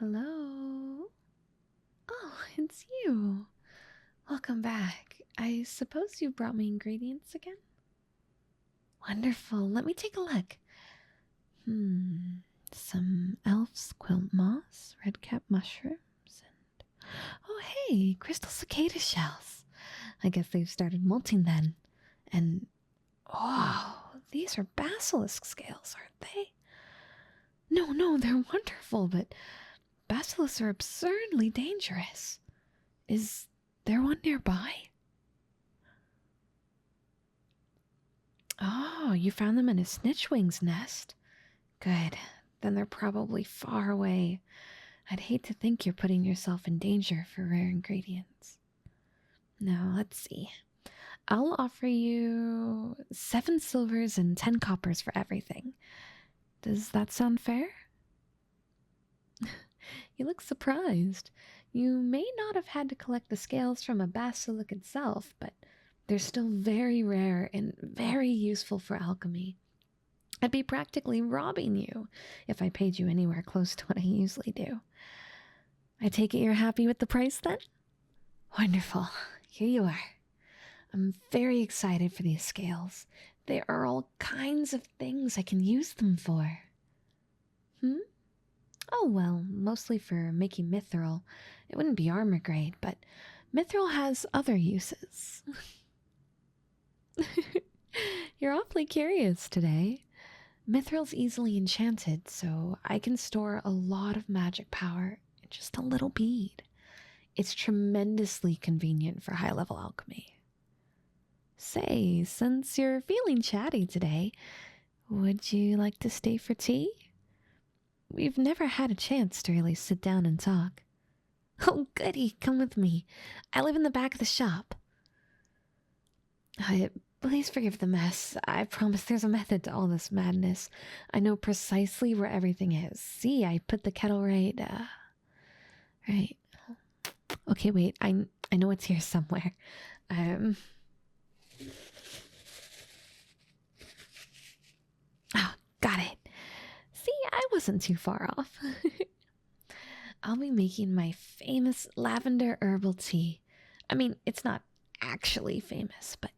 Hello? Oh, it's you. Welcome back. I suppose you brought me ingredients again? Wonderful. Let me take a look. Some elf's quilt moss, redcap mushrooms, and... Oh, hey, crystal cicada shells. I guess they've started molting then. And... Oh, these are basilisk scales, aren't they? No, they're wonderful, but basilisks are absurdly dangerous. Is there one nearby? Oh, you found them in a snitchwing's nest. Good. Then they're probably far away. I'd hate to think you're putting yourself in danger for rare ingredients. Now, let's see. I'll offer you 7 silvers and 10 coppers for everything. Does that sound fair? You look surprised. You may not have had to collect the scales from a basilisk itself, but they're still very rare and very useful for alchemy. I'd be practically robbing you if I paid you anywhere close to what I usually do. I take it you're happy with the price then? Wonderful. Here you are. I'm very excited for these scales. There are all kinds of things I can use them for. Oh, well, mostly for making mithril. It wouldn't be armor grade, but mithril has other uses. You're awfully curious today. Mithril's easily enchanted, so I can store a lot of magic power in just a little bead. It's tremendously convenient for high-level alchemy. Say, since you're feeling chatty today, would you like to stay for tea? We've never had a chance to really sit down and talk. Oh, goody, come with me. I live in the back of the shop. Please forgive the mess. I promise there's a method to all this madness. I know precisely where everything is. See, I put the kettle right. Okay, wait. I know it's here somewhere. Oh, got it. See, I wasn't too far off. I'll be making my famous lavender herbal tea. I mean, it's not actually famous, but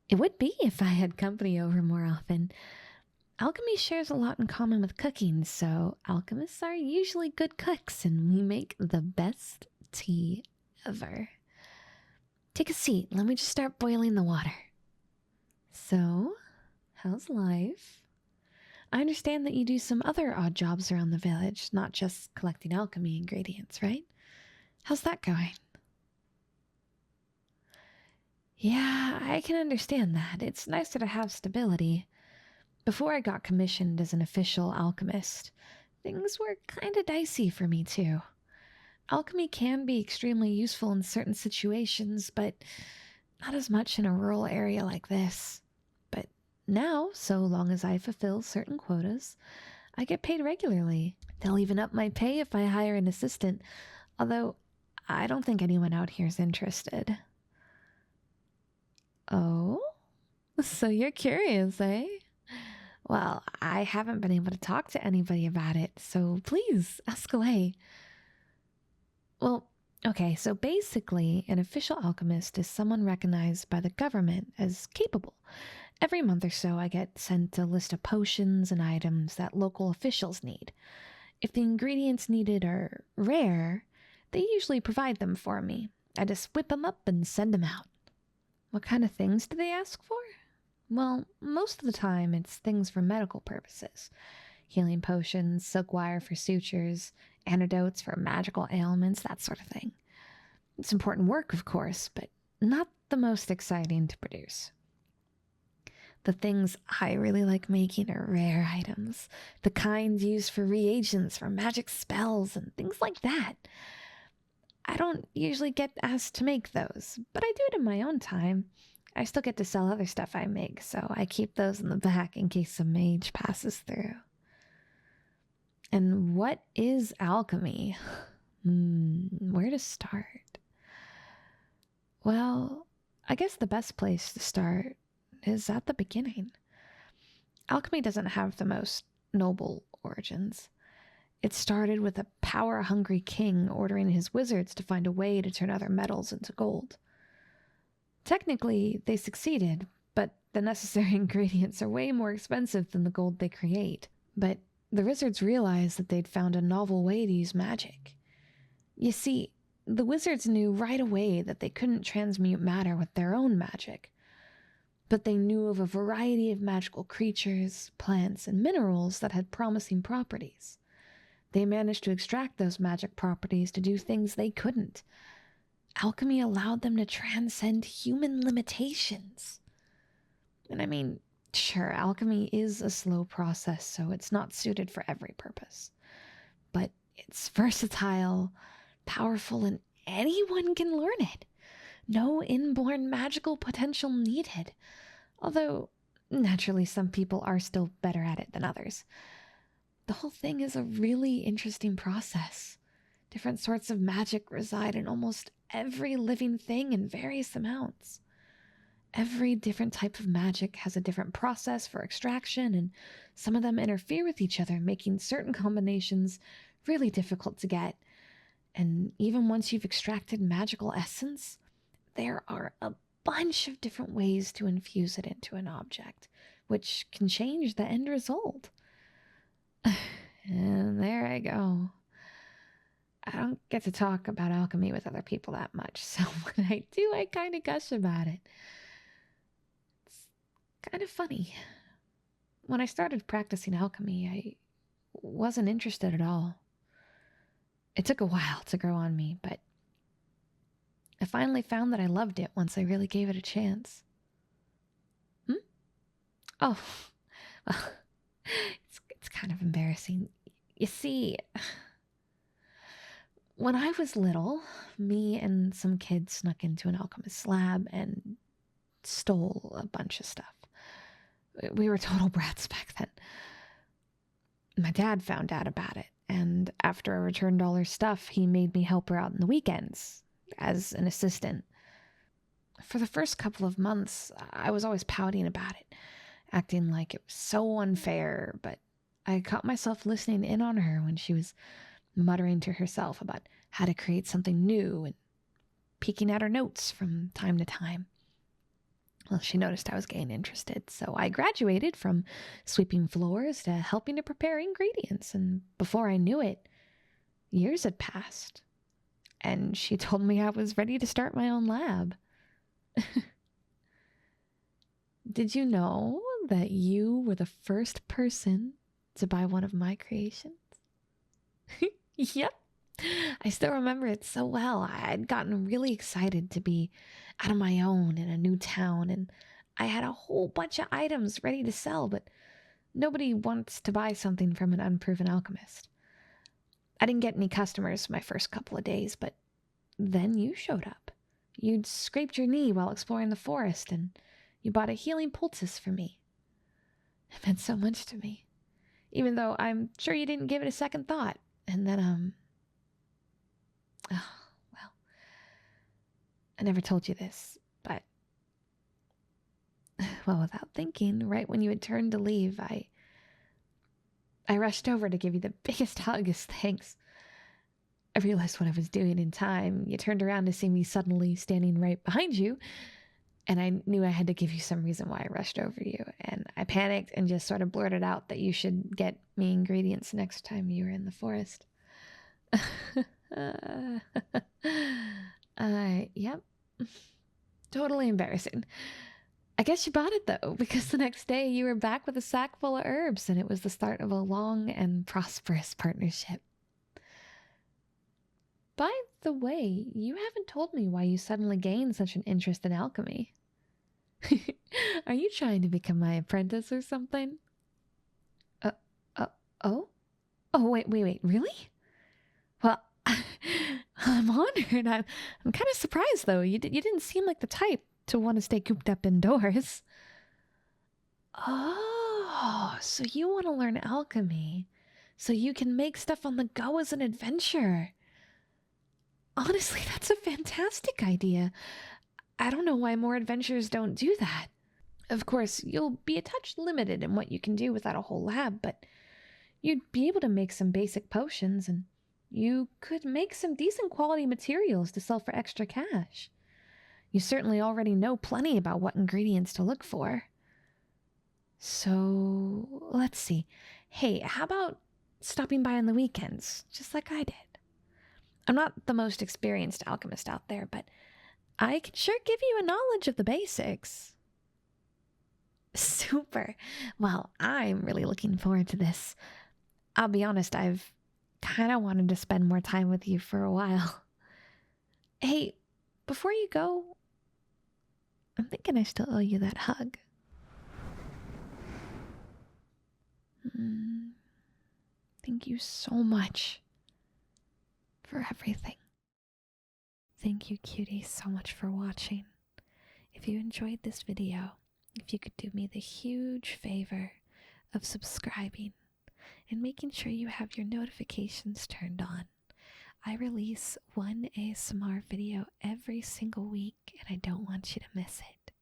it would be if I had company over more often. Alchemy shares a lot in common with cooking, so alchemists are usually good cooks, and we make the best tea ever. Take a seat. Let me just start boiling the water. So, how's life? I understand that you do some other odd jobs around the village, not just collecting alchemy ingredients, right? How's that going? Yeah, I can understand that. It's nicer to have stability. Before I got commissioned as an official alchemist, things were kind of dicey for me too. Alchemy can be extremely useful in certain situations, but not as much in a rural area like this. But now, so long as I fulfill certain quotas, I get paid regularly. They'll even up my pay if I hire an assistant, although I don't think anyone out here is interested. Oh? So you're curious, eh? Well, I haven't been able to talk to anybody about it, so please, ask away. Well, okay, so basically, an official alchemist is someone recognized by the government as capable. Every month or so, I get sent a list of potions and items that local officials need. If the ingredients needed are rare, they usually provide them for me. I just whip them up and send them out. What kind of things do they ask for? Well, most of the time it's things for medical purposes. Healing potions, silk wire for sutures, antidotes for magical ailments, that sort of thing. It's important work, of course, but not the most exciting to produce. The things I really like making are rare items, the kind used for reagents, for magic spells, and things like that. I don't usually get asked to make those, but I do it in my own time. I still get to sell other stuff I make, so I keep those in the back in case a mage passes through. And what is alchemy? Where to start? Well, I guess the best place to start is at the beginning. Alchemy doesn't have the most noble origins. It started with a power-hungry king ordering his wizards to find a way to turn other metals into gold. Technically, they succeeded, but the necessary ingredients are way more expensive than the gold they create. But the wizards realized that they'd found a novel way to use magic. You see, the wizards knew right away that they couldn't transmute matter with their own magic, but they knew of a variety of magical creatures, plants, and minerals that had promising properties. They managed to extract those magic properties to do things they couldn't. Alchemy allowed them to transcend human limitations. And I mean, sure, alchemy is a slow process, so it's not suited for every purpose. But it's versatile, powerful, and anyone can learn it. No inborn magical potential needed. Although, naturally, some people are still better at it than others. The whole thing is a really interesting process. Different sorts of magic reside in almost every living thing in various amounts. Every different type of magic has a different process for extraction, and some of them interfere with each other, making certain combinations really difficult to get. And even once you've extracted magical essence, there are a bunch of different ways to infuse it into an object, which can change the end result. And there I go. I don't get to talk about alchemy with other people that much, so when I do, I kind of gush about it. It's kind of funny. When I started practicing alchemy, I wasn't interested at all. It took a while to grow on me, but I finally found that I loved it once I really gave it a chance. Oh, well, it's kind of embarrassing. You see, when I was little, me and some kids snuck into an alchemist's lab and stole a bunch of stuff. We were total brats back then. My dad found out about it, and after I returned all her stuff, he made me help her out in the weekends as an assistant. For the first couple of months, I was always pouting about it, acting like it was so unfair, but I caught myself listening in on her when she was muttering to herself about how to create something new and peeking at her notes from time to time. Well, she noticed I was getting interested, so I graduated from sweeping floors to helping to prepare ingredients, and before I knew it, years had passed, and she told me I was ready to start my own lab. Did you know that you were the first person to buy one of my creations? Yep. I still remember it so well. I'd gotten really excited to be out on my own in a new town, and I had a whole bunch of items ready to sell, but nobody wants to buy something from an unproven alchemist. I didn't get any customers my first couple of days, but then you showed up. You'd scraped your knee while exploring the forest, and you bought a healing poultice for me. It meant so much to me, even though I'm sure you didn't give it a second thought. And then, oh, well, I never told you this, but, well, without thinking, right when you had turned to leave, I rushed over to give you the biggest hug as thanks. I realized what I was doing in time. You turned around to see me suddenly standing right behind you, and I knew I had to give you some reason why I rushed over you, and I panicked and just sort of blurted out that you should get me ingredients next time you were in the forest. Yep. Totally embarrassing. I guess you bought it, though, because the next day you were back with a sack full of herbs, and it was the start of a long and prosperous partnership. By the way, you haven't told me why you suddenly gained such an interest in alchemy. Are you trying to become my apprentice or something? Oh? Oh, wait, really? Well, I'm honored. I'm kind of surprised, though. You didn't seem like the type to want to stay cooped up indoors. Oh, so you want to learn alchemy so you can make stuff on the go as an adventure. Honestly, that's a fantastic idea. I don't know why more adventurers don't do that. Of course, you'll be a touch limited in what you can do without a whole lab, but You'd be able to make some basic potions, and you could make some decent quality materials to sell for extra cash. You certainly already know plenty about what ingredients to look for. So, let's see. Hey, how about stopping by on the weekends, just like I did? I'm not the most experienced alchemist out there, but I can sure give you a knowledge of the basics. Super. Well, I'm really looking forward to this. I'll be honest, I've kind of wanted to spend more time with you for a while. Hey, before you go, I'm thinking I still owe you that hug. Thank you so much for everything. Thank you, cutie, so much for watching. If you enjoyed this video, if you could do me the huge favor of subscribing and making sure you have your notifications turned on. I release one ASMR video every single week, and I don't want you to miss it.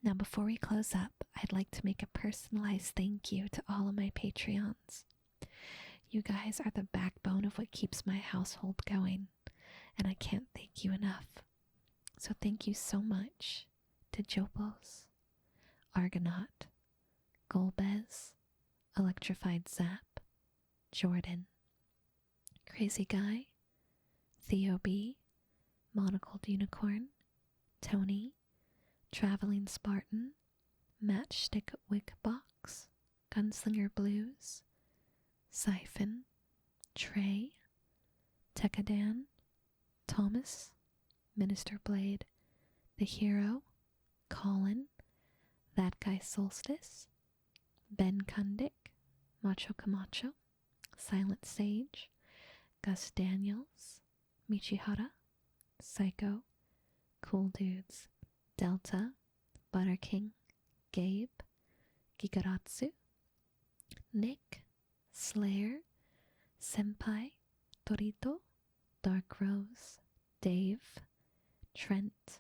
Now, before we close up, I'd like to make a personalized thank you to all of my Patreons. You guys are the backbone of what keeps my household going, and I can't thank you enough. So thank you so much to Jopos, Argonaut, Golbez, Electrified Zap, Jordan, Crazy Guy, Theo B, Monocled Unicorn, Tony, Traveling Spartan, Matchstick Wick Box, Gunslinger Blues, Siphon, Trey, Tekadan, Thomas, Minister Blade, The Hero, Colin, That Guy Solstice, Ben Kundick, Macho Camacho, Silent Sage, Gus Daniels, Michihara, Psycho, Cool Dudes, Delta, Butter King, Gabe, Gigaratsu, Nick, Slayer, Senpai, Torito, Dark Rose, Dave, Trent,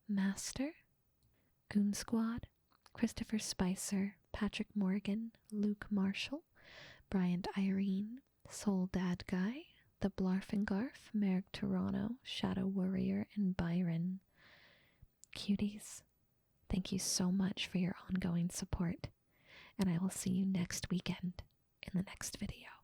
Master, Goon Squad, Christopher Spicer, Patrick Morgan, Luke Marshall, Bryant Irene, Soul Dad Guy, The Blarfingarf, Merrick Toronto, Shadow Warrior, and Byron. Cuties, thank you so much for your ongoing support, and I will see you next weekend in the next video.